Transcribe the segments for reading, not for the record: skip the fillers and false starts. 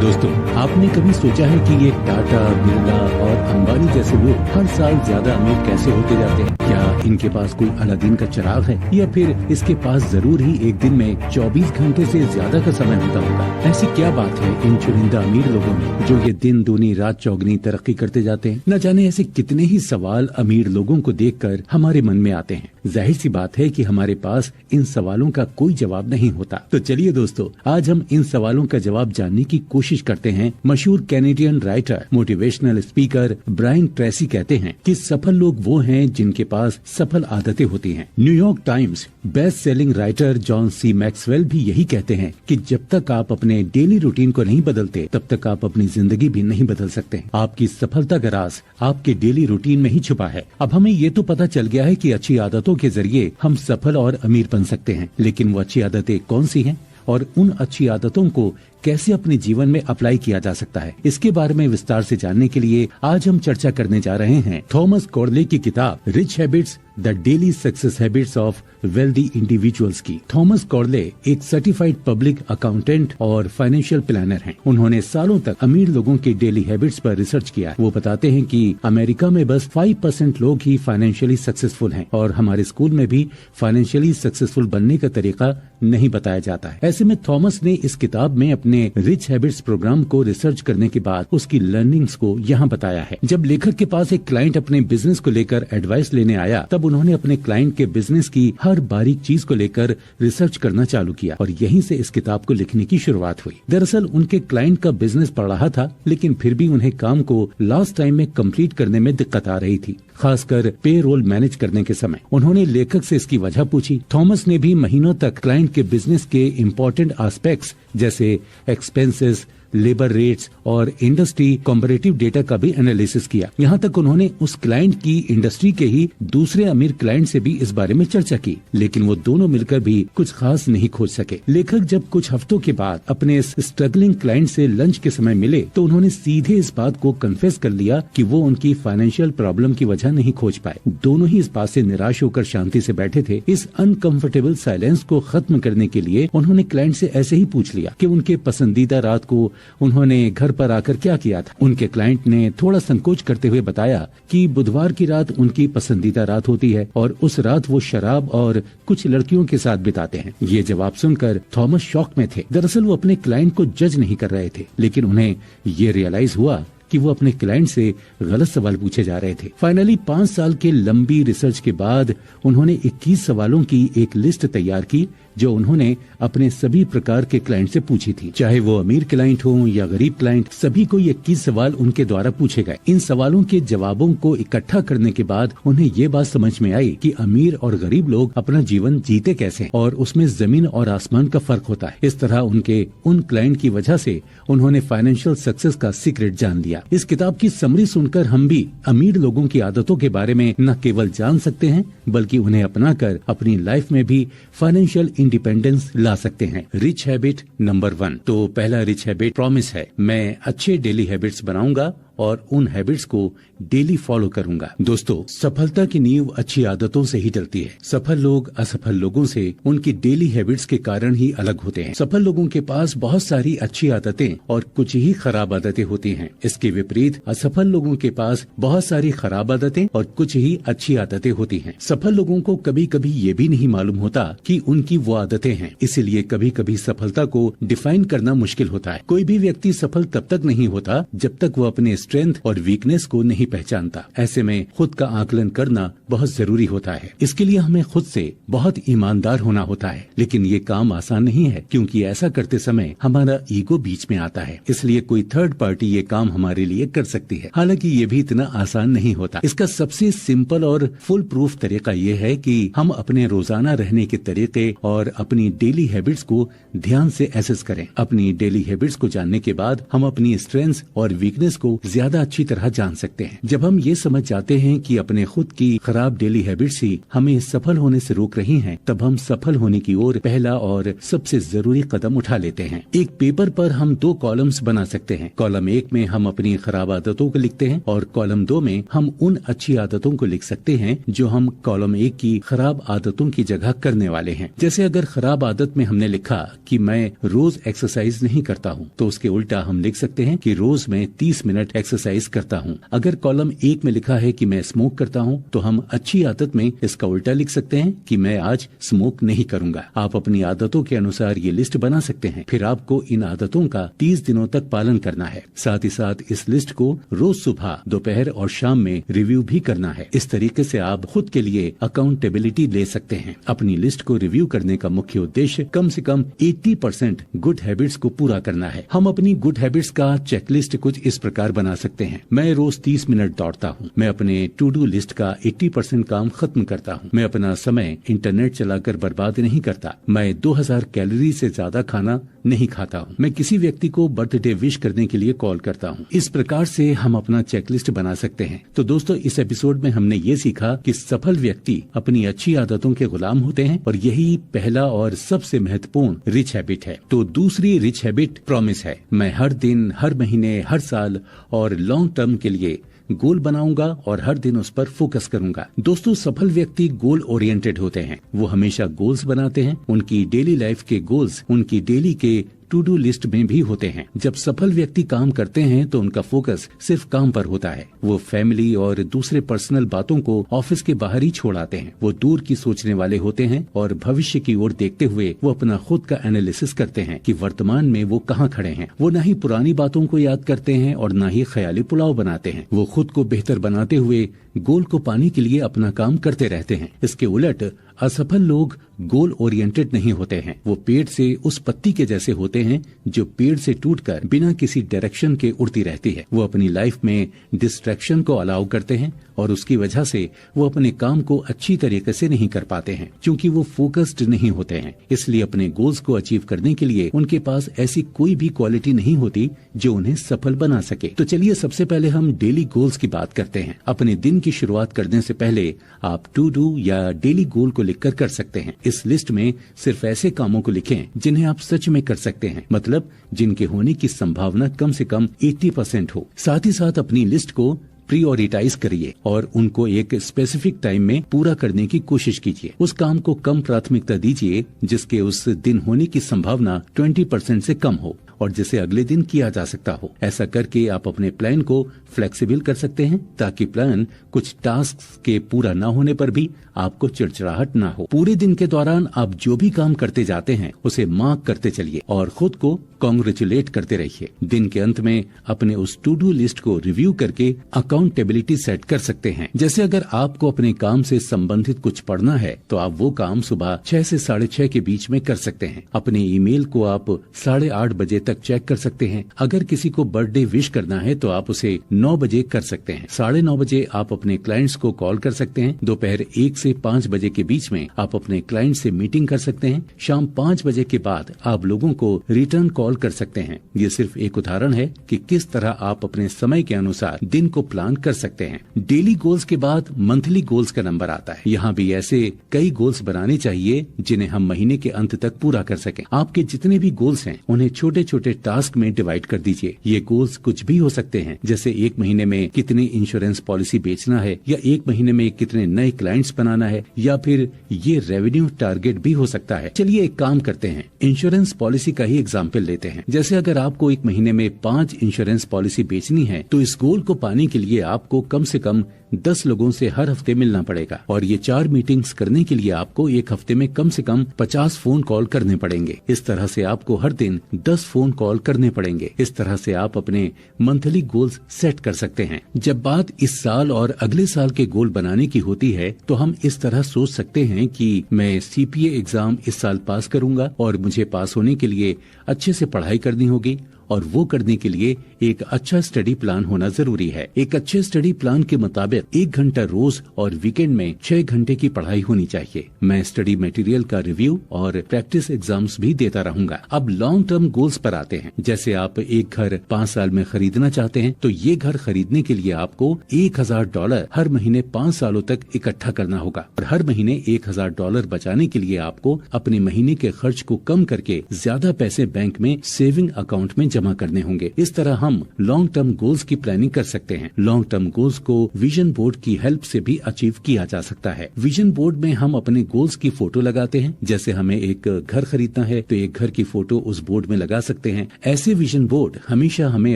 दोस्तों, आपने कभी सोचा है कि ये टाटा, बिरला और अंबानी जैसे लोग हर साल ज्यादा अमीर कैसे होते जाते हैं? क्या इनके पास कोई अलादीन का चिराग है या फिर इसके पास जरूर ही एक दिन में 24 घंटे से ज्यादा का समय होता होगा? ऐसी क्या बात है इन चुनिंदा अमीर लोगों में जो ये दिन दूनी रात चौगनी तरक्की करते जाते हैं? न जाने ऐसे कितने ही सवाल अमीर लोगों को देखकर हमारे मन में आते हैं। जाहिर सी बात है कि हमारे पास इन सवालों का कोई जवाब नहीं होता। तो चलिए दोस्तों, आज हम इन सवालों का जवाब जानने की कोशिश करते हैं। मशहूर Canadian writer, motivational speaker Brian Tracy कहते हैं कि सफल लोग वो हैं जिनके पास सफल आदतें होती हैं। New York Times best selling writer John C Maxwell भी यही कहते हैं कि जब तक आप अपने डेली रूटीन को नहीं बदलते तब तक आप अपनी जिंदगी भी नहीं बदल सकते। आपकी सफलता का राज आपके डेली रूटीन में ही छुपा है। अब हमें ये तो पता चल गया है कि अच्छी आदतों के जरिए हम सफल और अमीर बन सकते हैं, लेकिन वो अच्छी आदतें कौन सी हैं और उन अच्छी आदतों को कैसे अपने जीवन में अप्लाई किया जा सकता है, इसके बारे में विस्तार से जानने के लिए आज हम चर्चा करने जा रहे हैं थॉमस कॉर्ले की किताब rich habits, the daily success habits of wealthy individuals की। थॉमस कॉर्ले एक सर्टिफाइड पब्लिक अकाउंटेंट और फाइनेंशियल प्लानर हैं। उन्होंने सालों तक अमीर लोगों के डेली हैबिट्स पर रिसर्च किया है। वो बताते हैं कि अमेरिका में बस 5% लोग ही फाइनेंशियली सक्सेसफुल हैं और हमारे स्कूल में भी फाइनेंशियली सक्सेसफुल बनने का तरीका नहीं बताया जाता है। ऐसे में थॉमस ने इस किताब में अपने रिच हैबिट्स प्रोग्राम को रिसर्च करने के बाद उसकी लर्निंग्स को यहाँ बताया है। जब लेखक के पास एक क्लाइंट अपने बिजनेस को लेकर एडवाइस लेने आया तब उन्होंने अपने क्लाइंट के बिजनेस की हर बारीक चीज को लेकर रिसर्च करना चालू किया और यहीं से इस किताब को लिखने की शुरुआत हुई। दरअसल उनके क्लाइंट का बिजनेस बढ़ रहा था, लेकिन फिर भी उन्हें काम को लास्ट टाइम में कंप्लीट करने में दिक्कत आ रही थी, खासकर पे रोल मैनेज करने के समय। उन्होंने लेखक से इसकी वजह पूछी। थॉमस ने भी महीनों तक क्लाइंट के बिजनेस के इम्पोर्टेंट एस्पेक्ट्स जैसे एक्सपेंसेस, लेबर रेट्स और इंडस्ट्री कॉम्परेटिव डेटा का भी एनालिसिस किया। यहाँ तक उन्होंने उस क्लाइंट की इंडस्ट्री के ही दूसरे अमीर क्लाइंट से भी इस बारे में चर्चा की, लेकिन वो दोनों मिलकर भी कुछ खास नहीं खोज सके। लेखक जब कुछ हफ्तों के बाद अपने स्ट्रगलिंग क्लाइंट से लंच के समय मिले तो उन्होंने सीधे इस बात को कन्फेस कर लिया कि वो उनकी फाइनेंशियल प्रॉब्लम की वजह नहीं खोज पाए। दोनों ही इस बात से निराश होकर शांति से बैठे थे। इस अनकंफर्टेबल साइलेंस को खत्म करने के लिए उन्होंने क्लाइंट से ऐसे ही पूछ लिया कि उनके पसंदीदा रात को उन्होंने घर पर आकर क्या किया था। उनके क्लाइंट ने थोड़ा संकोच करते हुए बताया कि बुधवार की रात उनकी पसंदीदा रात होती है और उस रात वो शराब और कुछ लड़कियों के साथ बिताते हैं। ये जवाब सुनकर थॉमस शॉक में थे। दरअसल वो अपने क्लाइंट को जज नहीं कर रहे थे, लेकिन उन्हें ये रियलाइज हुआ कि वो अपने क्लाइंट से गलत सवाल पूछे जा रहे थे। फाइनली 5 साल के लंबी रिसर्च के बाद उन्होंने 21 सवालों की एक लिस्ट तैयार की जो उन्होंने अपने सभी प्रकार के क्लाइंट से पूछी थी। चाहे वो अमीर क्लाइंट हो या गरीब क्लाइंट, सभी को 21 सवाल उनके द्वारा पूछे गए। इन सवालों के जवाबों को इकट्ठा करने के बाद उन्हें ये बात समझ में आई कि अमीर और गरीब लोग अपना जीवन जीते कैसे और उसमें जमीन और आसमान का फर्क होता है। इस तरह उनके उन क्लाइंट की वजह से उन्होंने फाइनेंशियल सक्सेस का सीक्रेट जान लिया। इस किताब की समरी सुनकर हम भी अमीर लोगों की आदतों के बारे में न केवल जान सकते हैं बल्कि उन्हें अपनाकर अपनी लाइफ में भी फाइनेंशियल इंडिपेंडेंस ला सकते हैं। Rich habit number 1। तो पहला रिच हैबिट प्रॉमिस है, मैं अच्छे डेली हैबिट्स बनाऊंगा और उन हैबिट्स को डेली फॉलो करूंगा। दोस्तों, सफलता की नींव अच्छी आदतों से ही डलती है। सफल लोग असफल लोगों से उनकी डेली हैबिट्स के कारण ही अलग होते हैं। सफल लोगों के पास बहुत सारी अच्छी आदतें और कुछ ही खराब आदतें होती हैं। इसके विपरीत असफल लोगों के पास बहुत सारी खराब आदतें और कुछ ही अच्छी आदतें होती हैं। सफल लोगों को कभी कभी ये भी नहीं मालूम होता कि उनकी वो आदतें हैं, इसीलिए कभी कभी सफलता को डिफाइन करना मुश्किल होता है। कोई भी व्यक्ति सफल तब तक नहीं होता जब तक वो अपने स्ट्रेंथ और वीकनेस को नहीं पहचानता। ऐसे में खुद का आकलन करना बहुत जरूरी होता है। इसके लिए हमें खुद से बहुत ईमानदार होना होता है, लेकिन ये काम आसान नहीं है क्योंकि ऐसा करते समय हमारा ईगो बीच में आता है। इसलिए कोई थर्ड पार्टी ये काम हमारे लिए कर सकती है। हालांकि ये भी इतना आसान नहीं होता। इसका सबसे सिंपल और फुल प्रूफ तरीका ये है कि हम अपने रोजाना रहने के तरीके और अपनी डेली हैबिट्स को ध्यान से एसेस करें। अपनी डेली हैबिट्स को जानने के बाद हम अपनी स्ट्रेंथ्स और वीकनेस को ज्यादा अच्छी तरह जान सकते हैं। जब हम ये समझ जाते हैं कि अपने खुद की खराब डेली हैबिट्स ही हमें सफल होने से रोक रही हैं, तब हम सफल होने की ओर पहला और सबसे जरूरी कदम उठा लेते हैं। एक पेपर पर हम 2 कॉलम्स बना सकते हैं। कॉलम 1 में हम अपनी खराब आदतों को लिखते हैं और कॉलम 2 में हम उन अच्छी आदतों को लिख सकते हैं जो हम कॉलम 1 की खराब आदतों की जगह करने वाले हैं। जैसे अगर खराब आदत में हमने लिखा कि मैं रोज एक्सरसाइज नहीं करता हूँ, तो उसके उल्टा हम लिख सकते हैं कि रोज मैं 30 मिनट एक्सरसाइज करता हूँ। अगर कॉलम 1 में लिखा है कि मैं स्मोक करता हूँ, तो हम अच्छी आदत में इसका उल्टा लिख सकते हैं कि मैं आज स्मोक नहीं करूंगा। आप अपनी आदतों के अनुसार ये लिस्ट बना सकते हैं। फिर आपको इन आदतों का 30 दिनों तक पालन करना है। साथ ही साथ इस लिस्ट को रोज सुबह, दोपहर और शाम में रिव्यू भी करना है। इस तरीके से आप खुद के लिए अकाउंटेबिलिटी ले सकते हैं। अपनी लिस्ट को रिव्यू करने का मुख्य उद्देश्य कम से कम 80% गुड हैबिट्स को पूरा करना है। हम अपनी गुड हैबिट्स का चेकलिस्ट कुछ इस प्रकार बना सकते हैं। मैं रोज 30 मिनट दौड़ता हूँ। मैं अपने टू डू लिस्ट का 80% काम खत्म करता हूँ। मैं अपना समय इंटरनेट चलाकर बर्बाद नहीं करता। मैं 2000 कैलोरी से ज्यादा खाना नहीं खाता हूँ। मैं किसी व्यक्ति को बर्थडे विश करने के लिए कॉल करता हूँ। इस प्रकार से हम अपना चेकलिस्ट बना सकते हैं। तो दोस्तों, इस एपिसोड में हमने ये सीखा कि सफल व्यक्ति अपनी अच्छी आदतों के गुलाम होते हैं और यही पहला और सबसे महत्वपूर्ण रिच हैबिट है। तो दूसरी रिच हैबिट प्रॉमिस है। मैं हर दिन, हर महीने, हर साल और लॉन्ग टर्म के लिए गोल बनाऊंगा और हर दिन उस पर फोकस करूंगा। दोस्तों, सफल व्यक्ति गोल ओरिएंटेड होते हैं। वो हमेशा गोल्स बनाते हैं। उनकी डेली लाइफ के गोल्स उनकी डेली के टू डू लिस्ट में भी होते हैं। जब सफल व्यक्ति काम करते हैं तो उनका फोकस सिर्फ काम पर होता है। वो फैमिली और दूसरे पर्सनल बातों को ऑफिस के बाहर ही छोड़ आते हैं। वो दूर की सोचने वाले होते हैं और भविष्य की ओर देखते हुए वो अपना खुद का एनालिसिस करते हैं कि वर्तमान में वो कहाँ खड़े हैं। वो न ही पुरानी बातों को याद करते हैं और न ही ख्याली पुलाव बनाते हैं। वो खुद को बेहतर बनाते हुए गोल को पाने के लिए अपना काम करते रहते हैं। इसके उलट असफल लोग गोल ओरिएंटेड नहीं होते हैं। वो पेड़ से उस पत्ती के जैसे होते हैं जो पेड़ से टूटकर बिना किसी डायरेक्शन के उड़ती रहती है। वो अपनी लाइफ में डिस्ट्रैक्शन को अलाउ करते हैं और उसकी वजह से वो अपने काम को अच्छी तरीके से नहीं कर पाते हैं, क्योंकि वो फोकस्ड नहीं होते हैं। इसलिए अपने गोल्स को अचीव करने के लिए उनके पास ऐसी कोई भी क्वालिटी नहीं होती जो उन्हें सफल बना सके। तो चलिए सबसे पहले हम डेली गोल्स की बात करते हैं। अपने दिन की शुरुआत करने से पहले आप टू डू या डेली गोल को लिखकर कर सकते हैं। इस लिस्ट में सिर्फ ऐसे कामों को लिखें जिन्हें आप सच में कर सकते हैं, मतलब जिनके होने की संभावना कम से कम 80% हो। साथ ही साथ अपनी लिस्ट को प्रियोरिटाइज करिए और उनको एक स्पेसिफिक टाइम में पूरा करने की कोशिश कीजिए। उस काम को कम प्राथमिकता दीजिए जिसके उस दिन होने की संभावना 20% से कम हो और जिसे अगले दिन किया जा सकता हो। ऐसा करके आप अपने प्लान को फ्लेक्सिबल कर सकते हैं ताकि प्लान कुछ टास्क के पूरा न होने पर भी आपको चिड़चिड़ाहट ना हो। पूरे दिन के दौरान आप जो भी काम करते जाते हैं उसे मार्क करते चलिए और खुद को कॉन्ग्रेचुलेट करते रहिए। दिन के अंत में अपने उस टू डू लिस्ट को रिव्यू करके अकाउंटेबिलिटी सेट कर सकते हैं। जैसे अगर आपको अपने काम से संबंधित कुछ पढ़ना है तो आप वो काम सुबह 6 से 6:30 के बीच में कर सकते हैं। अपने ईमेल को आप 8:30 बजे तक चेक कर सकते हैं। अगर किसी को बर्थडे विश करना है तो आप उसे 9 बजे कर सकते हैं। 9:30 बजे आप अपने क्लाइंट्स को कॉल कर सकते हैं। दोपहर 1 से 5 बजे के बीच में आप अपने क्लाइंट से मीटिंग कर सकते हैं। शाम 5 बजे के बाद आप लोगों को रिटर्न कॉल कर सकते हैं। ये सिर्फ एक उदाहरण है कि किस तरह आप अपने समय के अनुसार दिन को प्लान कर सकते हैं। डेली गोल्स के बाद मंथली गोल्स का नंबर आता है। यहाँ भी ऐसे कई गोल्स बनाने चाहिए जिन्हें हम महीने के अंत तक पूरा कर सकें। आपके जितने भी गोल्स हैं उन्हें छोटे छोटे टास्क में डिवाइड कर दीजिए। ये गोल्स कुछ भी हो सकते हैं, जैसे 1 महीने में कितनी इंश्योरेंस पॉलिसी बेचना है, या 1 महीने में कितने नए क्लाइंट्स बनाना है, या फिर ये रेवेन्यू टारगेट भी हो सकता है। चलिए एक काम करते हैं, इंश्योरेंस पॉलिसी का ही एग्जाम्पल लेते हैं। जैसे अगर आपको 1 महीने में 5 इंश्योरेंस पॉलिसी बेचनी है तो इस गोल को पाने के लिए आपको कम से कम 10 लोगों से हर हफ्ते मिलना पड़ेगा और ये 4 मीटिंग्स करने के लिए आपको 1 हफ्ते में कम से कम 50 फोन कॉल करने पड़ेंगे। इस तरह से आपको हर दिन 10 फोन कॉल करने पड़ेंगे। इस तरह से आप अपने मंथली गोल्स सेट कर सकते हैं। जब बात इस साल और अगले साल के गोल बनाने की होती है तो हम इस तरह सोच सकते हैं कि मैं CPA एग्जाम इस साल पास करूंगा और मुझे पास होने के लिए अच्छे से पढ़ाई करनी होगी और वो करने के लिए एक अच्छा स्टडी प्लान होना जरूरी है। एक अच्छे स्टडी प्लान के मुताबिक 1 घंटा रोज और वीकेंड में 6 घंटे की पढ़ाई होनी चाहिए। मैं स्टडी मटेरियल का रिव्यू और प्रैक्टिस एग्जाम्स भी देता रहूंगा। अब लॉन्ग टर्म गोल्स पर आते हैं। जैसे आप एक घर 5 साल में खरीदना चाहते हैं, तो ये घर खरीदने के लिए आपको $1000 हर महीने 5 सालों तक इकट्ठा करना होगा और हर महीने $1000 बचाने के लिए आपको अपने महीने के खर्च को कम करके ज्यादा पैसे बैंक में सेविंग अकाउंट में जमा करने होंगे। इस तरह हम लॉन्ग टर्म गोल्स की प्लानिंग कर सकते हैं। लॉन्ग टर्म गोल्स को विजन बोर्ड की हेल्प से भी अचीव किया जा सकता है। विजन बोर्ड में हम अपने गोल्स की फोटो लगाते हैं। जैसे हमें एक घर खरीदना है तो एक घर की फोटो उस बोर्ड में लगा सकते हैं। ऐसे विजन बोर्ड हमेशा हमें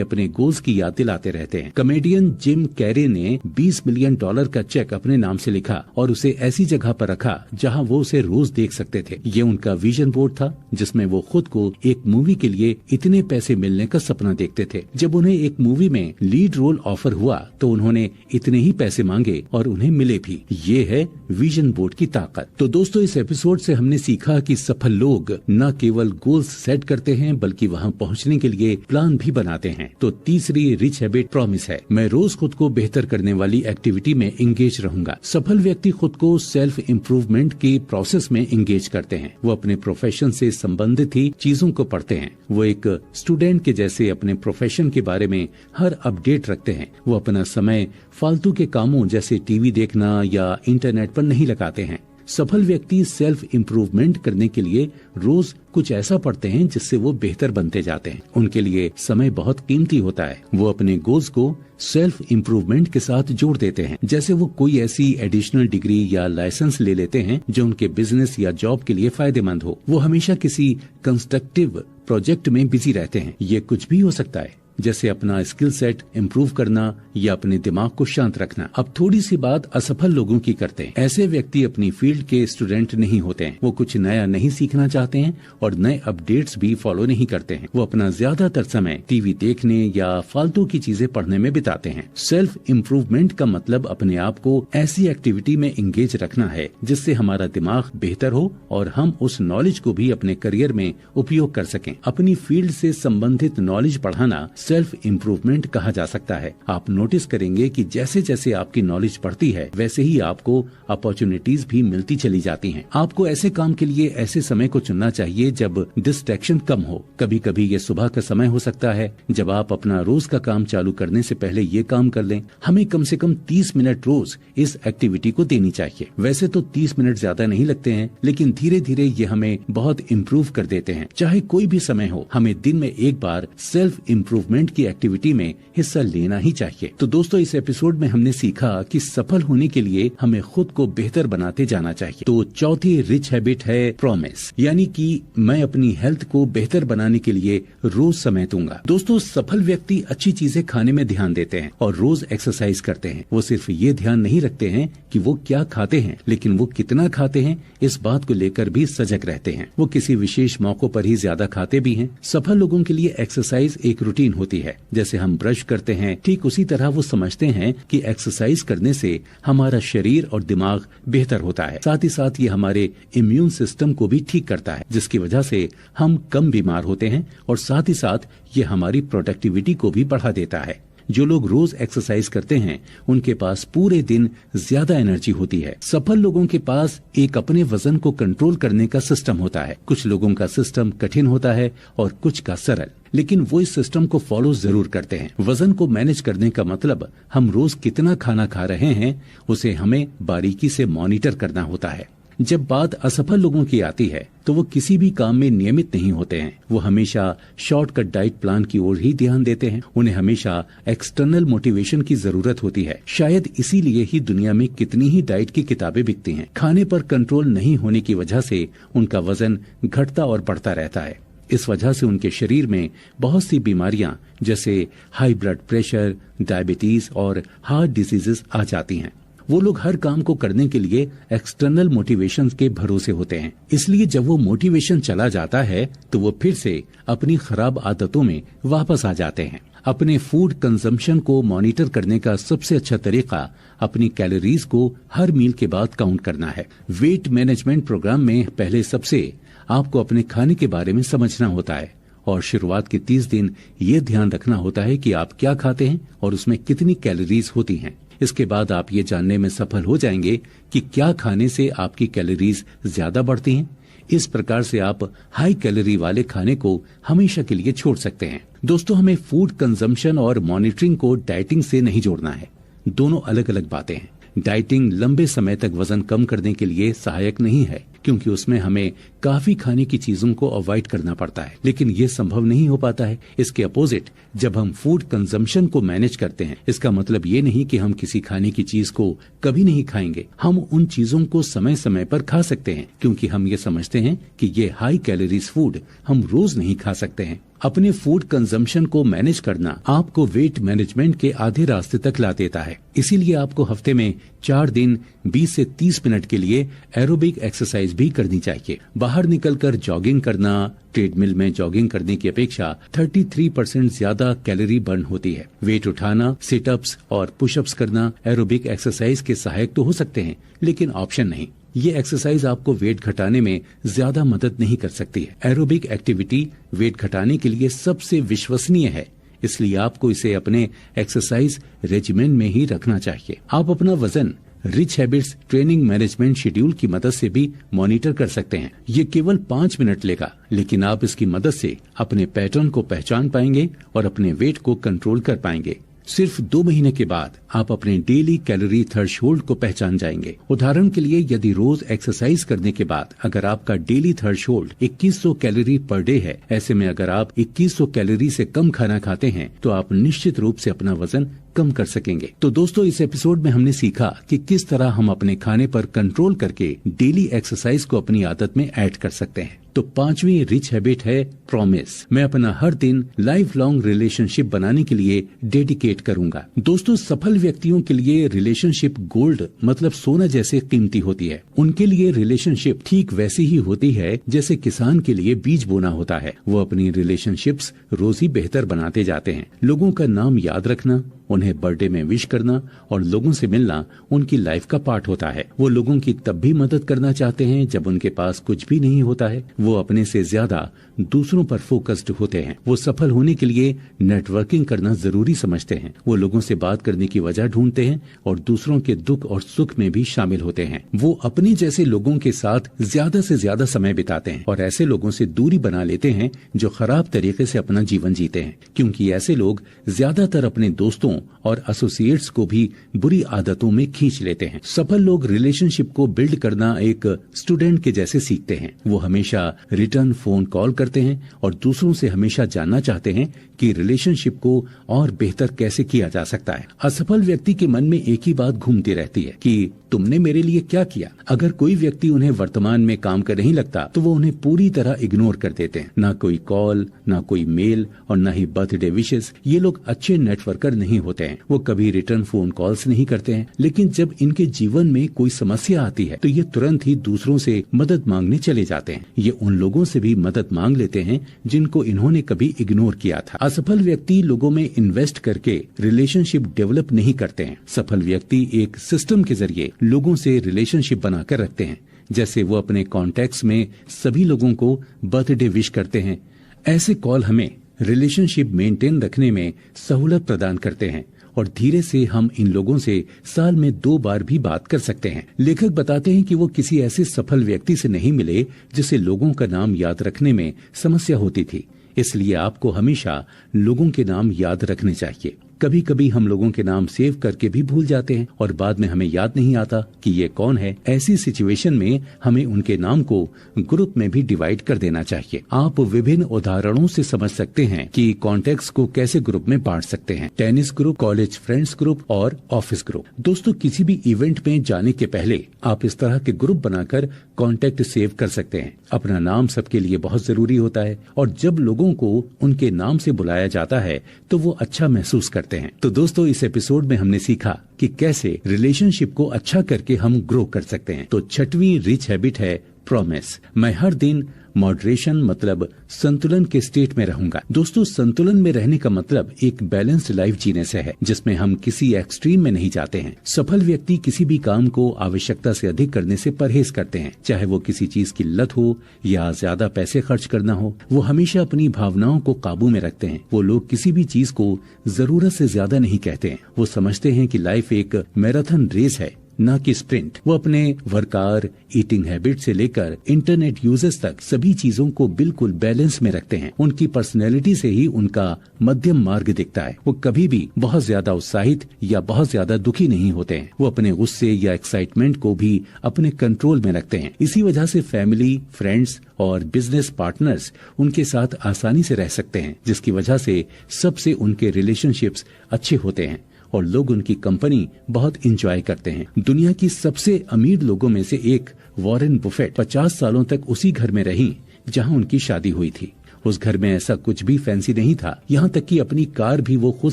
अपने गोल्स की याद दिलाते रहते हैं। कॉमेडियन जिम कैरे ने $20 मिलियन का चेक अपने नाम से लिखा और उसे ऐसी जगह पर रखा जहां वो उसे रोज देख सकते थे। ये उनका विजन बोर्ड था जिसमें वो खुद को एक मूवी के लिए इतने पैसे मिलने का सपना देखते थे। जब उन्हें एक मूवी में लीड रोल ऑफर हुआ तो उन्होंने इतने ही पैसे मांगे और उन्हें मिले भी। ये है विजन बोर्ड की ताकत। तो दोस्तों, इस एपिसोड से हमने सीखा कि सफल लोग न केवल गोल्स सेट करते हैं बल्कि वहां पहुंचने के लिए प्लान भी बनाते हैं। तो तीसरी रिच हैबिट प्रॉमिस है। मैं रोज खुद को बेहतर करने वाली एक्टिविटी में इंगेज रहूंगा। सफल व्यक्ति खुद को सेल्फ इम्प्रूवमेंट की प्रोसेस में इंगेज करते हैं। वो अपने प्रोफेशन से संबंधित ही चीजों को पढ़ते हैं। वो एक स्टूडेंट के जैसे अपने प्रोफेशन के बारे में हर अपडेट रखते हैं। वो अपना समय फालतू के कामों जैसे टीवी देखना या इंटरनेट पर नहीं लगाते हैं। सफल व्यक्ति सेल्फ इम्प्रूवमेंट करने के लिए रोज कुछ ऐसा पढ़ते हैं जिससे वो बेहतर बनते जाते हैं। उनके लिए समय बहुत कीमती होता है। वो अपने गोल्स को सेल्फ इम्प्रूवमेंट के साथ जोड़ देते हैं। जैसे वो कोई ऐसी एडिशनल डिग्री या लाइसेंस ले लेते हैं जो उनके बिजनेस या जॉब के लिए फायदेमंद हो। वो हमेशा किसी कंस्ट्रक्टिव प्रोजेक्ट में बिजी रहते हैं। ये कुछ भी हो सकता है, जैसे अपना स्किल सेट इम्प्रूव करना या अपने दिमाग को शांत रखना। अब थोड़ी सी बात असफल लोगों की करते हैं। ऐसे व्यक्ति अपनी फील्ड के स्टूडेंट नहीं होते हैं। वो कुछ नया नहीं सीखना चाहते हैं और नए अपडेट्स भी फॉलो नहीं करते हैं। वो अपना ज्यादातर समय टीवी देखने या फालतू की चीजें पढ़ने में बिताते हैं। सेल्फ इम्प्रूवमेंट का मतलब अपने आप को ऐसी एक्टिविटी में इंगेज रखना है जिससे हमारा दिमाग बेहतर हो और हम उस नॉलेज को भी अपने करियर में उपयोग कर सकें। अपनी फील्ड से संबंधित नॉलेज बढ़ाना सेल्फ इम्प्रूवमेंट कहा जा सकता है। आप नोटिस करेंगे कि जैसे जैसे आपकी नॉलेज बढ़ती है वैसे ही आपको अपॉर्चुनिटीज भी मिलती चली जाती हैं। आपको ऐसे काम के लिए ऐसे समय को चुनना चाहिए जब डिस्ट्रैक्शन कम हो। कभी कभी ये सुबह का समय हो सकता है जब आप अपना रोज का काम चालू करने से पहले ये काम कर लें। हमें कम से कम 30 मिनट रोज इस एक्टिविटी को देनी चाहिए। वैसे तो 30 मिनट ज्यादा नहीं लगते हैं, लेकिन धीरे धीरे ये हमें बहुत इम्प्रूव कर देते हैं। चाहे कोई भी समय हो, हमें दिन में एक बार सेल्फ इम्प्रूवमेंट की एक्टिविटी में हिस्सा लेना ही चाहिए। तो दोस्तों, इस एपिसोड में हमने सीखा कि सफल होने के लिए हमें खुद को बेहतर बनाते जाना चाहिए। तो चौथी रिच हैबिट है प्रॉमिस, यानी कि मैं अपनी हेल्थ को बेहतर बनाने के लिए रोज समय दूंगा। दोस्तों, सफल व्यक्ति अच्छी चीजें खाने में ध्यान देते हैं और रोज एक्सरसाइज करते हैं। वो सिर्फ ये ध्यान नहीं रखते हैं कि वो क्या खाते हैं, लेकिन वो कितना खाते हैं इस बात को लेकर भी सजग रहते हैं। वो किसी विशेष मौकों पर ही ज्यादा खाते भी हैं। सफल लोगों के लिए एक्सरसाइज एक रूटीन होती है। जैसे हम ब्रश करते हैं, ठीक उसी तरह वो समझते हैं कि एक्सरसाइज करने से हमारा शरीर और दिमाग बेहतर होता है। साथ ही साथ ये हमारे इम्यून सिस्टम को भी ठीक करता है, जिसकी वजह से हम कम बीमार होते हैं और साथ ही साथ ये हमारी प्रोडक्टिविटी को भी बढ़ा देता है। जो लोग रोज एक्सरसाइज करते हैं उनके पास पूरे दिन ज्यादा एनर्जी होती है। सफल लोगों के पास एक अपने वजन को कंट्रोल करने का सिस्टम होता है। कुछ लोगों का सिस्टम कठिन होता है और कुछ का सरल, लेकिन वो इस सिस्टम को फॉलो जरूर करते हैं। वजन को मैनेज करने का मतलब हम रोज कितना खाना खा रहे हैं उसे हमें बारीकी से मॉनिटर करना होता है। जब बात असफल लोगों की आती है तो वो किसी भी काम में नियमित नहीं होते हैं। वो हमेशा शॉर्टकट डाइट प्लान की ओर ही ध्यान देते हैं। उन्हें हमेशा एक्सटर्नल मोटिवेशन की जरूरत होती है। शायद इसीलिए ही दुनिया में कितनी ही डाइट की किताबें बिकती हैं। खाने पर कंट्रोल नहीं होने की वजह से उनका वजन घटता और बढ़ता रहता है। इस वजह से उनके शरीर में बहुत सी बीमारियां जैसे हाई ब्लड प्रेशर, डायबिटीज और हार्ट डिजीजेस आ जाती हैं। वो लोग हर काम को करने के लिए एक्सटर्नल मोटिवेशन के भरोसे होते हैं। इसलिए जब वो मोटिवेशन चला जाता है तो वो फिर से अपनी खराब आदतों में वापस आ जाते हैं। अपने फूड कंजम्पशन को मॉनिटर करने का सबसे अच्छा तरीका अपनी कैलोरीज को हर मील के बाद काउंट करना है। वेट मैनेजमेंट प्रोग्राम में पहले सबसे आपको अपने खाने के बारे में समझना होता है और शुरुआत के 30 दिन ये ध्यान रखना होता है कि आप क्या खाते हैं और उसमें कितनी कैलोरीज होती हैं। इसके बाद आप ये जानने में सफल हो जाएंगे कि क्या खाने से आपकी कैलोरीज ज्यादा बढ़ती हैं। इस प्रकार से आप हाई कैलोरी वाले खाने को हमेशा के लिए छोड़ सकते हैं। दोस्तों, हमें फूड कंजम्पशन और मॉनिटरिंग को डाइटिंग से नहीं जोड़ना है। दोनों अलग अलग बातें हैं। डाइटिंग लंबे समय तक वजन कम करने के लिए सहायक नहीं है, क्योंकि उसमें हमें काफी खाने की चीजों को अवॉइड करना पड़ता है, लेकिन ये संभव नहीं हो पाता है। इसके अपोजिट, जब हम फूड कंजम्पशन को मैनेज करते हैं, इसका मतलब ये नहीं कि हम किसी खाने की चीज को कभी नहीं खाएंगे। हम उन चीजों को समय समय पर खा सकते हैं, क्योंकि हम ये समझते हैं कि ये हाई कैलोरीज फूड हम रोज नहीं खा सकते हैं। अपने फूड कंजम्पशन को मैनेज करना आपको वेट मैनेजमेंट के आधे रास्ते तक ला देता है। इसीलिए आपको हफ्ते में 4 दिन 20 से 30 मिनट के लिए एरोबिक एक्सरसाइज भी करनी चाहिए। बाहर निकलकर जॉगिंग करना ट्रेडमिल में जॉगिंग करने की अपेक्षा 33% ज्यादा कैलोरी बर्न होती है। वेट उठाना, सिटअप्स और पुशअप्स करना एरोबिक एक्सरसाइज के सहायक तो हो सकते हैं, लेकिन ऑप्शन नहीं। ये एक्सरसाइज आपको वेट घटाने में ज्यादा मदद नहीं कर सकती है। एरोबिक एक्टिविटी वेट घटाने के लिए सबसे विश्वसनीय है, इसलिए आपको इसे अपने एक्सरसाइज रेजिमेंट में ही रखना चाहिए। आप अपना वजन rich habits training management schedule की मदद से भी मॉनिटर कर सकते हैं। ये केवल 5 मिनट लेगा, लेकिन आप इसकी मदद से अपने पैटर्न को पहचान पाएंगे और अपने वेट को कंट्रोल कर पाएंगे। सिर्फ 2 महीने के बाद आप अपने डेली कैलोरी थ्रेशोल्ड को पहचान जाएंगे। उदाहरण के लिए, यदि रोज एक्सरसाइज करने के बाद अगर आपका daily threshold 2100 calorie per day है, ऐसे में अगर आप 2100 कैलोरी से कम खाना खाते हैं तो आप निश्चित रूप से अपना वजन कम कर सकेंगे। तो दोस्तों, इस एपिसोड में हमने सीखा कि किस तरह हम अपने खाने पर कंट्रोल करके डेली एक्सरसाइज को अपनी आदत में ऐड कर सकते हैं। तो 5वीं रिच हैबिट है प्रॉमिस। मैं अपना हर दिन लाइफ लॉन्ग रिलेशनशिप बनाने के लिए डेडिकेट करूंगा। दोस्तों, सफल व्यक्तियों के लिए रिलेशनशिप गोल्ड मतलब सोना जैसे कीमती होती है। उनके लिए रिलेशनशिप ठीक वैसी ही होती है जैसे किसान के लिए बीज बोना होता है। वो अपनी रिलेशनशिप्स रोज ही बेहतर बनाते जाते हैं। लोगों का नाम याद रखना, उन्हें बर्थडे में विश करना और लोगों से मिलना उनकी लाइफ का पार्ट होता है। वो लोगों की तब भी मदद करना चाहते हैं जब उनके पास कुछ भी नहीं होता है। वो अपने से ज्यादा दूसरों पर फोकस्ड होते हैं। वो सफल होने के लिए नेटवर्किंग करना जरूरी समझते हैं। वो लोगों से बात करने की वजह ढूंढते हैं और दूसरों के दुख और सुख में भी शामिल होते हैं। वो अपने जैसे लोगों के साथ ज्यादा से ज्यादा समय बिताते हैं और ऐसे लोगों से दूरी बना लेते हैं जो खराब तरीके से अपना जीवन जीते हैं, क्योंकि ऐसे लोग ज्यादातर अपने दोस्तों और एसोसिएट्स को भी बुरी आदतों में खींच लेते हैं। सफल लोग रिलेशनशिप को बिल्ड करना एक स्टूडेंट के जैसे सीखते हैं। वो हमेशा रिटर्न फोन कॉल करते हैं और दूसरों से हमेशा जानना चाहते हैं कि रिलेशनशिप को और बेहतर कैसे किया जा सकता है। असफल व्यक्ति के मन में एक ही बात घूमती रहती है कि तुमने मेरे लिए क्या किया। अगर कोई व्यक्ति उन्हें वर्तमान में काम कर नहीं लगता तो वो उन्हें पूरी तरह इग्नोर कर देते हैं। ना कोई कॉल, ना कोई मेल और ना ही बर्थडे विशेस। ये लोग अच्छे नेटवर्कर नहीं होते हैं। वो कभी रिटर्न फोन कॉल्स नहीं करते हैं, लेकिन जब इनके जीवन में कोई समस्या आती है तो ये तुरंत ही दूसरों से मदद मांगने चले जाते हैं। ये उन लोगों से भी मदद मांग लेते हैं जिनको इन्होंने कभी इग्नोर किया था। असफल व्यक्ति लोगों में इन्वेस्ट करके रिलेशनशिप डेवलप नहीं करते हैं। सफल व्यक्ति एक सिस्टम के जरिए लोगों से रिलेशनशिप बनाकर रखते हैं। जैसे वो अपने कॉन्टैक्ट्स में सभी लोगों को बर्थडे विश करते हैं। ऐसे कॉल हमें रिलेशनशिप मेंटेन रखने में सहूलत प्रदान करते हैं और धीरे से हम इन लोगों से साल में 2 बार भी बात कर सकते हैं। लेखक बताते हैं कि वो किसी ऐसे सफल व्यक्ति से नहीं मिले जिसे लोगों का नाम याद रखने में समस्या होती थी। इसलिए आपको हमेशा लोगों के नाम याद रखने चाहिए। कभी कभी हम लोगों के नाम सेव करके भी भूल जाते हैं और बाद में हमें याद नहीं आता कि ये कौन है। ऐसी सिचुएशन में हमें उनके नाम को ग्रुप में भी डिवाइड कर देना चाहिए। आप विभिन्न उदाहरणों से समझ सकते हैं कि कॉन्टेक्ट्स को कैसे ग्रुप में बांट सकते हैं। Tennis group, college friends group और ऑफिस ग्रुप। दोस्तों, किसी भी इवेंट में जाने के पहले आप इस तरह के ग्रुप बनाकर कॉन्टेक्ट सेव कर सकते हैं। अपना नाम सबके लिए बहुत जरूरी होता है और जब लोगों को उनके नाम से बुलाया जाता है तो वो अच्छा महसूस करते हैं। तो दोस्तों, इस एपिसोड में हमने सीखा कि कैसे रिलेशनशिप को अच्छा करके हम ग्रो कर सकते हैं। तो 6वीं रिच हैबिट है प्रॉमिस। मैं हर दिन मॉडरेशन मतलब संतुलन के स्टेट में रहूंगा। दोस्तों, संतुलन में रहने का मतलब एक बैलेंस्ड लाइफ जीने से है, जिसमें हम किसी एक्सट्रीम में नहीं जाते हैं। सफल व्यक्ति किसी भी काम को आवश्यकता से अधिक करने से परहेज करते हैं, चाहे वो किसी चीज की लत हो या ज्यादा पैसे खर्च करना हो। वो हमेशा अपनी भावनाओं को काबू में रखते हैं। वो लोग किसी भी चीज को जरूरत से ज्यादा नहीं कहते हैं। वो समझते हैं कि लाइफ एक मैराथन रेस है, न कि स्प्रिंट। वो अपने वर्कआवर, ईटिंग हैबिट से लेकर इंटरनेट यूजेस तक सभी चीजों को बिल्कुल बैलेंस में रखते हैं। उनकी पर्सनैलिटी से ही उनका मध्यम मार्ग दिखता है। वो कभी भी बहुत ज्यादा उत्साहित या बहुत ज्यादा दुखी नहीं होते हैं। वो अपने गुस्से या एक्साइटमेंट को भी अपने कंट्रोल में रखते हैं। इसी वजह से फैमिली, फ्रेंड्स और बिजनेस पार्टनर्स उनके साथ आसानी से रह सकते हैं, जिसकी वजह से सबसे उनके रिलेशनशिप्स अच्छे होते हैं और लोग उनकी कंपनी बहुत इंजॉय करते हैं। दुनिया की सबसे अमीर लोगों में से एक वॉरेन बुफेट 50 सालों तक उसी घर में रही जहां उनकी शादी हुई थी। उस घर में ऐसा कुछ भी फैंसी नहीं था, यहाँ तक कि अपनी कार भी वो खुद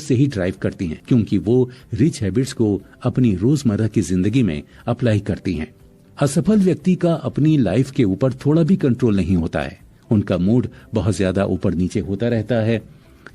से ही ड्राइव करती हैं, क्योंकि वो रिच हैबिट्स को अपनी रोजमर्रा की जिंदगी में अप्लाई करती हैं। असफल व्यक्ति का अपनी लाइफ के ऊपर थोड़ा भी कंट्रोल नहीं होता है। उनका मूड बहुत ज्यादा ऊपर नीचे होता रहता है,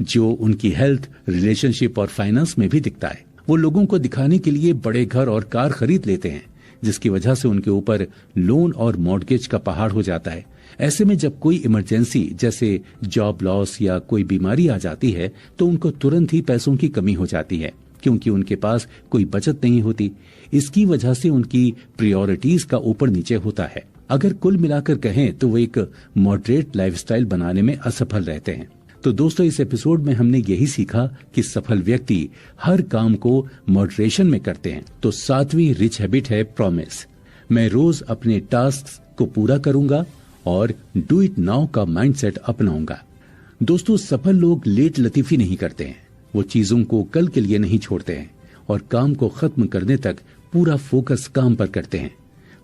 जो उनकी हेल्थ, रिलेशनशिप और फाइनेंस में भी दिखता है। वो लोगों को दिखाने के लिए बड़े घर और कार खरीद लेते हैं, जिसकी वजह से उनके ऊपर लोन और मॉर्गेज का पहाड़ हो जाता है। ऐसे में जब कोई इमरजेंसी जैसे जॉब लॉस या कोई बीमारी आ जाती है तो उनको तुरंत ही पैसों की कमी हो जाती है, क्योंकि उनके पास कोई बचत नहीं होती। इसकी वजह से उनकी प्रायोरिटीज का ऊपर नीचे होता है। अगर कुल मिलाकर कहें तो वो एक मॉडरेट लाइफस्टाइल बनाने में असफल रहते हैं। तो दोस्तों, इस एपिसोड में हमने यही सीखा कि सफल व्यक्ति हर काम को मॉडरेशन में करते हैं। तो 7वीं रिच हैबिट है प्रॉमिस। मैं रोज अपने टास्क को पूरा करूंगा और डू इट नाउ का माइंडसेट अपनाऊंगा। दोस्तों, सफल लोग लेट लतीफी नहीं करते हैं। वो चीजों को कल के लिए नहीं छोड़ते हैं और काम को खत्म करने तक पूरा फोकस काम पर करते हैं।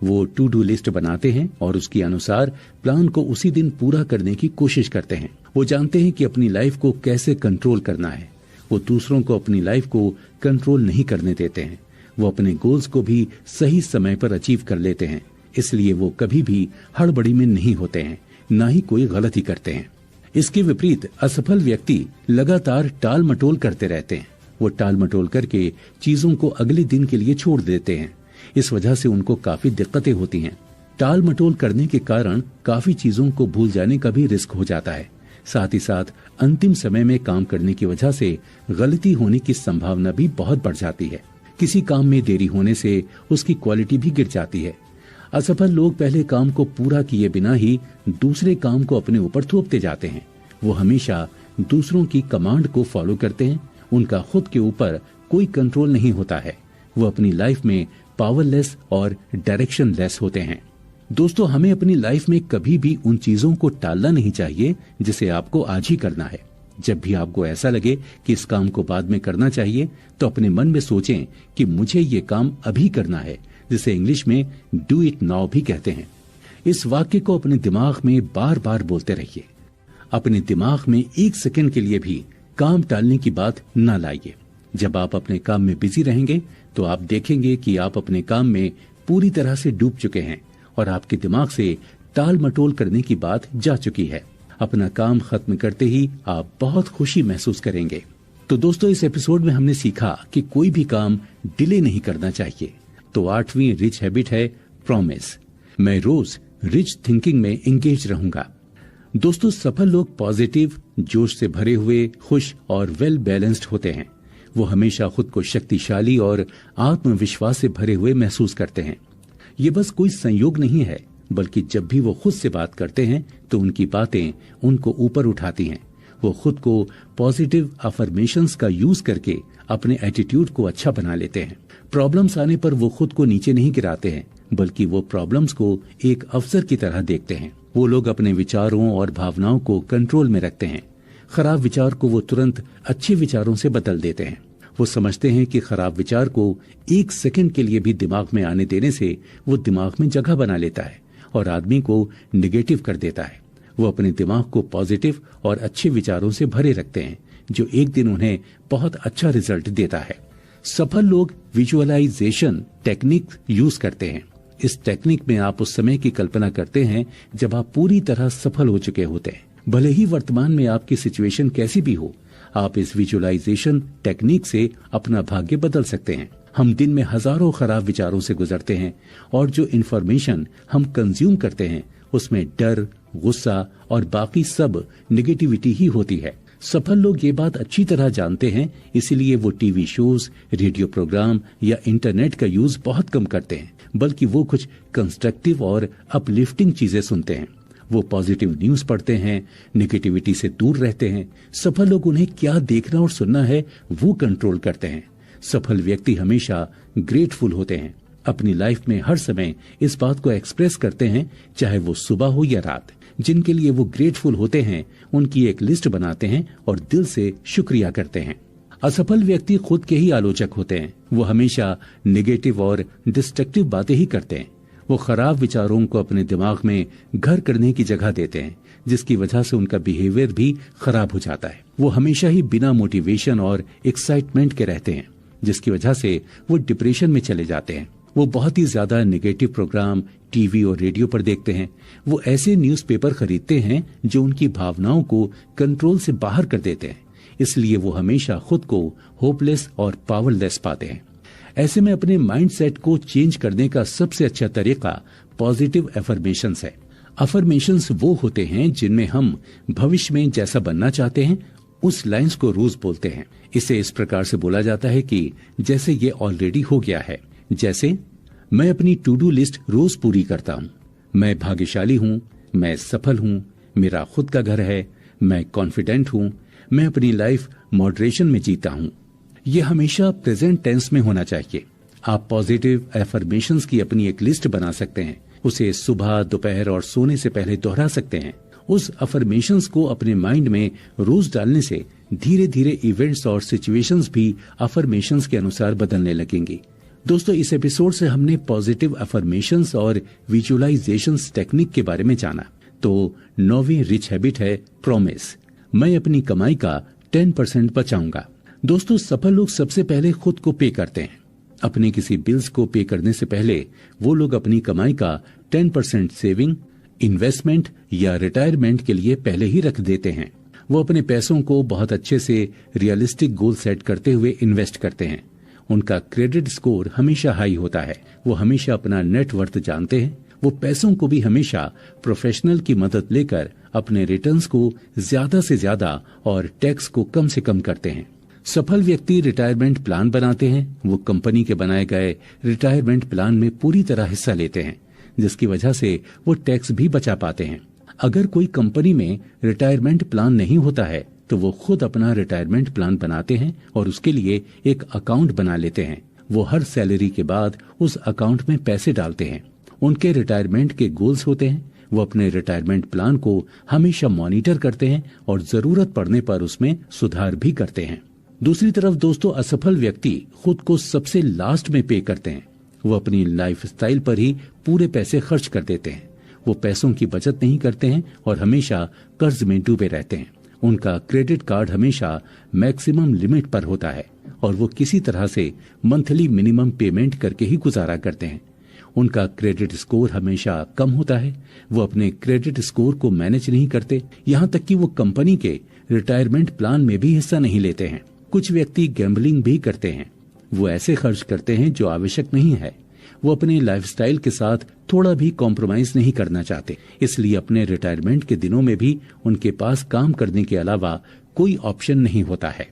वो टू डू लिस्ट बनाते हैं और उसके अनुसार प्लान को उसी दिन पूरा करने की कोशिश करते हैं। वो जानते हैं कि अपनी लाइफ को कैसे कंट्रोल करना है। वो दूसरों को अपनी लाइफ को कंट्रोल नहीं करने देते हैं। वो अपने गोल्स को भी सही समय पर अचीव कर लेते हैं, इसलिए वो कभी भी हड़बड़ी में नहीं होते हैं, न ही कोई गलती करते हैं। इसके विपरीत असफल व्यक्ति लगातार टाल मटोल करते रहते हैं। वो टाल मटोल करके चीजों को अगले दिन के लिए छोड़ देते हैं। इस वजह से उनको काफी दिक्कतें होती हैं। टाल मटोल करने के कारण काफी चीजों को भूल जाने का भी रिस्क हो जाता है। साथ ही साथ अंतिम समय में काम करने की वजह से गलती होने की संभावना भी बहुत बढ़ जाती है। किसी काम में देरी होने से उसकी क्वालिटी भी गिर जाती है। असफल लोग पहले काम को पूरा किए बिना ही दूसरे काम को अपने ऊपर थोपते जाते हैं। वो हमेशा दूसरों की कमांड को फॉलो करते हैं। उनका खुद के ऊपर कोई कंट्रोल नहीं होता है। वो अपनी लाइफ में पावरलेस और डायरेक्शन लेस होते हैं। दोस्तों, हमें अपनी लाइफ में कभी भी उन चीजों को टालना नहीं चाहिए जिसे आपको आज ही करना है। जब भी आपको ऐसा लगे कि इस काम को बाद में करना चाहिए, तो अपने मन में सोचें कि मुझे ये काम अभी करना है, जिसे इंग्लिश में डू इट नाउ भी कहते हैं। इस वाक्य को अपने दिमाग में बार बार बोलते रहिए। अपने दिमाग में 1 सेकंड के लिए भी काम टालने की बात न लाइए। जब आप अपने काम में बिजी रहेंगे तो आप देखेंगे कि आप अपने काम में पूरी तरह से डूब चुके हैं और आपके दिमाग से टाल मटोल करने की बात जा चुकी है। अपना काम खत्म करते ही आप बहुत खुशी महसूस करेंगे। तो दोस्तों, इस एपिसोड में हमने सीखा कि कोई भी काम डिले नहीं करना चाहिए। तो 8वीं रिच हैबिट है प्रॉमिस। मैं रोज रिच थिंकिंग में एंगेज रहूंगा। दोस्तों, सफल लोग पॉजिटिव, जोश से भरे हुए, खुश और वेल बैलेंस्ड होते हैं। वो हमेशा खुद को शक्तिशाली और आत्मविश्वास से भरे हुए महसूस करते हैं। ये बस कोई संयोग नहीं है, बल्कि जब भी वो खुद से बात करते हैं तो उनकी बातें उनको ऊपर उठाती हैं। वो खुद को पॉजिटिव अफर्मेशंस का यूज करके अपने एटीट्यूड को अच्छा बना लेते हैं। प्रॉब्लम्स आने पर वो खुद को नीचे नहीं गिराते हैं, बल्कि वो प्रॉब्लम्स को एक अवसर की तरह देखते हैं। वो लोग अपने विचारों और भावनाओं को कंट्रोल में रखते हैं। खराब विचार को वो तुरंत अच्छे विचारों से बदल देते हैं। वो समझते हैं कि खराब विचार को 1 सेकंड के लिए भी दिमाग में आने देने से वो दिमाग में जगह बना लेता है और आदमी को निगेटिव कर देता है। वो अपने दिमाग को पॉजिटिव और अच्छे विचारों से भरे रखते हैं, जो एक दिन उन्हें बहुत अच्छा रिजल्ट देता है। सफल लोग विजुअलाइजेशन टेक्निक यूज करते हैं। इस टेक्निक में आप उस समय की कल्पना करते हैं जब आप पूरी तरह सफल हो चुके होते हैं। भले ही वर्तमान में आपकी सिचुएशन कैसी भी हो, आप इस विजुअलाइजेशन टेक्निक से अपना भाग्य बदल सकते हैं। हम दिन में हजारों खराब विचारों से गुजरते हैं और जो इन्फॉर्मेशन हम कंज्यूम करते हैं उसमें डर, गुस्सा और बाकी सब निगेटिविटी ही होती है। सफल लोग ये बात अच्छी तरह जानते हैं, इसीलिए वो टीवी शोज, रेडियो प्रोग्राम या इंटरनेट का यूज बहुत कम करते हैं, बल्कि वो कुछ कंस्ट्रक्टिव और अपलिफ्टिंग चीजें सुनते हैं। वो पॉजिटिव न्यूज पढ़ते हैं, नेगेटिविटी से दूर रहते हैं। सफल लोग उन्हें क्या देखना और सुनना है वो कंट्रोल करते हैं। सफल व्यक्ति हमेशा ग्रेटफुल होते हैं। अपनी लाइफ में हर समय इस बात को एक्सप्रेस करते हैं, चाहे वो सुबह हो या रात। जिनके लिए वो ग्रेटफुल होते हैं उनकी एक लिस्ट बनाते हैं और दिल से शुक्रिया करते हैं। असफल व्यक्ति खुद के ही आलोचक होते हैं। वो हमेशा नेगेटिव और डिस्ट्रक्टिव बातें ही करते हैं। वो खराब विचारों को अपने दिमाग में घर करने की जगह देते हैं, जिसकी वजह से उनका बिहेवियर भी खराब हो जाता है। वो हमेशा ही बिना मोटिवेशन और एक्साइटमेंट के रहते हैं, जिसकी वजह से वो डिप्रेशन में चले जाते हैं। वो बहुत ही ज्यादा नेगेटिव प्रोग्राम टीवी और रेडियो पर देखते हैं। वो ऐसे न्यूज़पेपर खरीदते हैं जो उनकी भावनाओं को कंट्रोल से बाहर कर देते हैं। इसलिए वो हमेशा खुद को होपलेस और पावरलेस पाते हैं। ऐसे में अपने माइंडसेट को चेंज करने का सबसे अच्छा तरीका पॉजिटिव अफर्मेशंस है। अफर्मेशंस वो होते हैं जिनमें हम भविष्य में जैसा बनना चाहते हैं उस लाइंस को रोज बोलते हैं। इसे इस प्रकार से बोला जाता है कि जैसे ये ऑलरेडी हो गया है। जैसे, मैं अपनी टू डू लिस्ट रोज पूरी करता हूँ, मैं भाग्यशाली हूँ, मैं सफल हूँ, मेरा खुद का घर है, मैं कॉन्फिडेंट हूँ, मैं अपनी लाइफ मॉडरेशन में जीता हूँ। ये हमेशा प्रेजेंट टेंस में होना चाहिए। आप पॉजिटिव एफर्मेशंस की अपनी एक लिस्ट बना सकते हैं। उसे सुबह, दोपहर और सोने से पहले दोहरा सकते हैं। उस अफर्मेशंस को अपने माइंड में रोज डालने से धीरे धीरे इवेंट्स और सिचुएशंस भी अफर्मेशंस के अनुसार बदलने लगेंगी। दोस्तों, इस एपिसोड से हमने पॉजिटिव अफर्मेशंस और विजुअलाइजेशंस टेक्निक के बारे में जाना। तो 9वीं रिच हैबिट है प्रॉमिस। मैं अपनी कमाई का 10% बचाऊंगा। दोस्तों, सफल लोग सबसे पहले खुद को पे करते हैं। अपने किसी बिल्स को पे करने से पहले वो लोग अपनी कमाई का 10% सेविंग, इन्वेस्टमेंट या रिटायरमेंट के लिए पहले ही रख देते हैं। वो अपने पैसों को बहुत अच्छे से रियलिस्टिक गोल सेट करते हुए इन्वेस्ट करते हैं। उनका क्रेडिट स्कोर हमेशा हाई होता है। वो हमेशा अपना नेट वर्थ जानते हैं। वो पैसों को भी हमेशा प्रोफेशनल की मदद लेकर अपने रिटर्न्स को ज्यादा से ज्यादा और टैक्स को कम से कम करते हैं। सफल व्यक्ति रिटायरमेंट प्लान बनाते हैं। वो कंपनी के बनाए गए रिटायरमेंट प्लान में पूरी तरह हिस्सा लेते हैं, जिसकी वजह से वो टैक्स भी बचा पाते हैं। अगर कोई कंपनी में रिटायरमेंट प्लान नहीं होता है तो वो खुद अपना रिटायरमेंट प्लान बनाते हैं और उसके लिए एक अकाउंट बना लेते हैं। वो हर सैलरी के बाद उस अकाउंट में पैसे डालते हैं। उनके रिटायरमेंट के गोल्स होते हैं। वो अपने रिटायरमेंट प्लान को हमेशा मॉनिटर करते हैं और जरूरत पड़ने पर उसमें सुधार भी करते हैं। दूसरी तरफ दोस्तों, असफल व्यक्ति खुद को सबसे लास्ट में पे करते हैं। वो अपनी लाइफस्टाइल पर ही पूरे पैसे खर्च कर देते हैं। वो पैसों की बचत नहीं करते हैं और हमेशा कर्ज में डूबे रहते हैं। उनका क्रेडिट कार्ड हमेशा मैक्सिमम लिमिट पर होता है और वो किसी तरह से मंथली मिनिमम पेमेंट करके ही गुजारा करते हैं। उनका क्रेडिट स्कोर हमेशा कम होता है। वो अपने क्रेडिट स्कोर को मैनेज नहीं करते, यहाँ तक कि वो कंपनी के रिटायरमेंट प्लान में भी हिस्सा नहीं लेते हैं। कुछ व्यक्ति गैम्बलिंग भी करते हैं। वो ऐसे खर्च करते हैं जो आवश्यक नहीं है। वो अपने लाइफस्टाइल के साथ थोड़ा भी कॉम्प्रोमाइज नहीं करना चाहते, इसलिए अपने रिटायरमेंट के दिनों में भी उनके पास काम करने के अलावा कोई ऑप्शन नहीं होता है।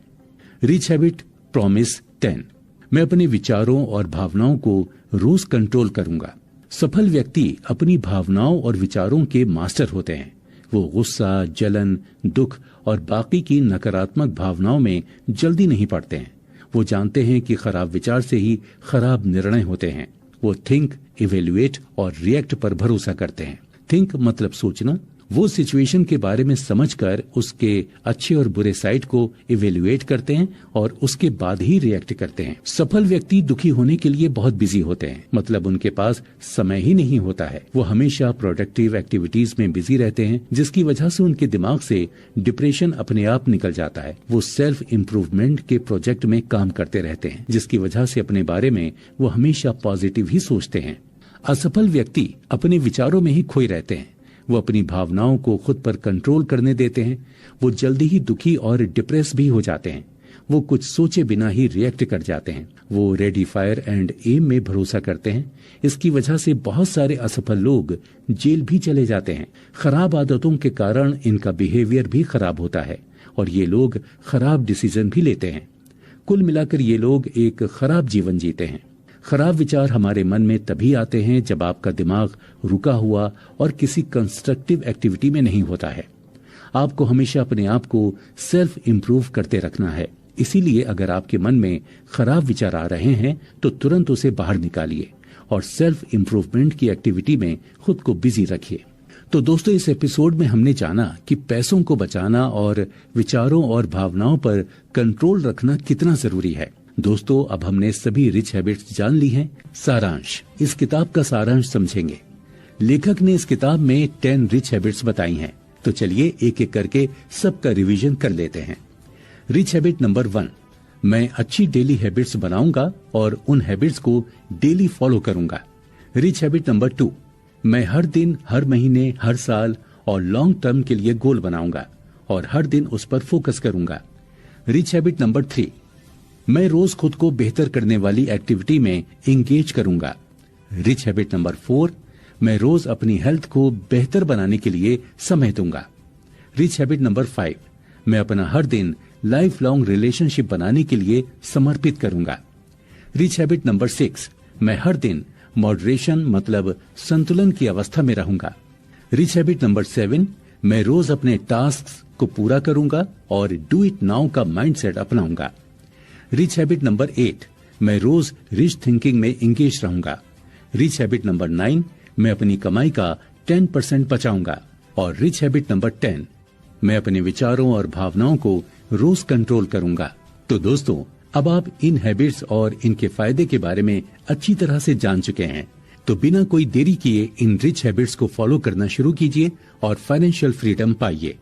Rich habit promise 10। मैं अपने विचारों और भावनाओं को रोज कंट्रोल करूंगा। सफल व्यक्ति अपनी भावनाओं और विचारों के मास्टर होते हैं। वो गुस्सा, जलन, दुख और बाकी की नकारात्मक भावनाओं में जल्दी नहीं पड़ते हैं। वो जानते हैं कि खराब विचार से ही खराब निर्णय होते हैं। वो थिंक, इवेल्युएट और रिएक्ट पर भरोसा करते हैं। थिंक मतलब सोचना। वो सिचुएशन के बारे में समझकर उसके अच्छे और बुरे साइड को इवेल्युएट करते हैं और उसके बाद ही रिएक्ट करते हैं। सफल व्यक्ति दुखी होने के लिए बहुत बिजी होते हैं, मतलब उनके पास समय ही नहीं होता है। वो हमेशा प्रोडक्टिव एक्टिविटीज में बिजी रहते हैं, जिसकी वजह से उनके दिमाग से डिप्रेशन अपने आप निकल जाता है। वो सेल्फ इम्प्रूवमेंट के प्रोजेक्ट में काम करते रहते हैं, जिसकी वजह से अपने बारे में वो हमेशा पॉजिटिव ही सोचते हैं। असफल व्यक्ति अपने विचारों में ही खोए रहते हैं। वो अपनी भावनाओं को खुद पर कंट्रोल करने देते हैं। वो जल्दी ही दुखी और डिप्रेस भी हो जाते हैं। वो कुछ सोचे बिना ही रिएक्ट कर जाते हैं। वो रेडी फायर एंड एम में भरोसा करते हैं। इसकी वजह से बहुत सारे असफल लोग जेल भी चले जाते हैं। खराब आदतों के कारण इनका बिहेवियर भी खराब होता है और ये लोग खराब डिसीजन भी लेते हैं। कुल मिलाकर ये लोग एक खराब जीवन जीते हैं। खराब विचार हमारे मन में तभी आते हैं जब आपका दिमाग रुका हुआ और किसी कंस्ट्रक्टिव एक्टिविटी में नहीं होता है। आपको हमेशा अपने आप को सेल्फ इम्प्रूव करते रखना है। इसीलिए अगर आपके मन में खराब विचार आ रहे हैं तो तुरंत उसे बाहर निकालिए और सेल्फ इम्प्रूवमेंट की एक्टिविटी में खुद को बिजी रखिए। तो दोस्तों, इस एपिसोड में हमने जाना कि पैसों को बचाना और विचारों और भावनाओं पर कंट्रोल रखना कितना जरूरी है। दोस्तों, अब हमने सभी रिच हैबिट्स जान ली हैं। सारांश, इस किताब का सारांश समझेंगे। लेखक ने इस किताब में 10 रिच हैबिट्स बताई हैं। तो चलिए एक एक करके सबका रिवीजन कर लेते हैं। रिच हैबिट नंबर 1, मैं अच्छी डेली हैबिट्स बनाऊंगा और उन हैबिट्स को डेली फॉलो करूंगा। रिच हैबिट नंबर 2, मैं हर दिन, हर महीने, हर साल और लॉन्ग टर्म के लिए गोल बनाऊंगा और हर दिन उस पर फोकस करूंगा। रिच हैबिट नंबर 3, मैं रोज खुद को बेहतर करने वाली एक्टिविटी में एंगेज करूंगा। रिच हैबिट नंबर 4, मैं रोज अपनी हेल्थ को बेहतर बनाने के लिए समय दूंगा। रिच हैबिट नंबर 5, मैं अपना हर दिन लाइफ लॉन्ग रिलेशनशिप बनाने के लिए समर्पित करूंगा। रिच हैबिट नंबर 6, मैं हर दिन मॉडरेशन मतलब संतुलन की अवस्था में रहूंगा। रिच हैबिट नंबर 7, मैं रोज अपने टास्क को पूरा करूंगा और डू इट नाउ का माइंडसेट अपनाऊंगा। रिच हैबिट नंबर 8, मैं रोज रिच थिंकिंग में एंगेज रहूंगा। रिच हैबिट नंबर 9, मैं अपनी कमाई का 10% बचाऊंगा। और रिच हैबिट नंबर 10, मैं अपने विचारों और भावनाओं को रोज कंट्रोल करूंगा। तो दोस्तों, अब आप इन हैबिट्स और इनके फायदे के बारे में अच्छी तरह से जान चुके हैं। तो बिना कोई देरी किए इन रिच हैबिट्स को फॉलो करना शुरू कीजिए और फाइनेंशियल फ्रीडम पाइए।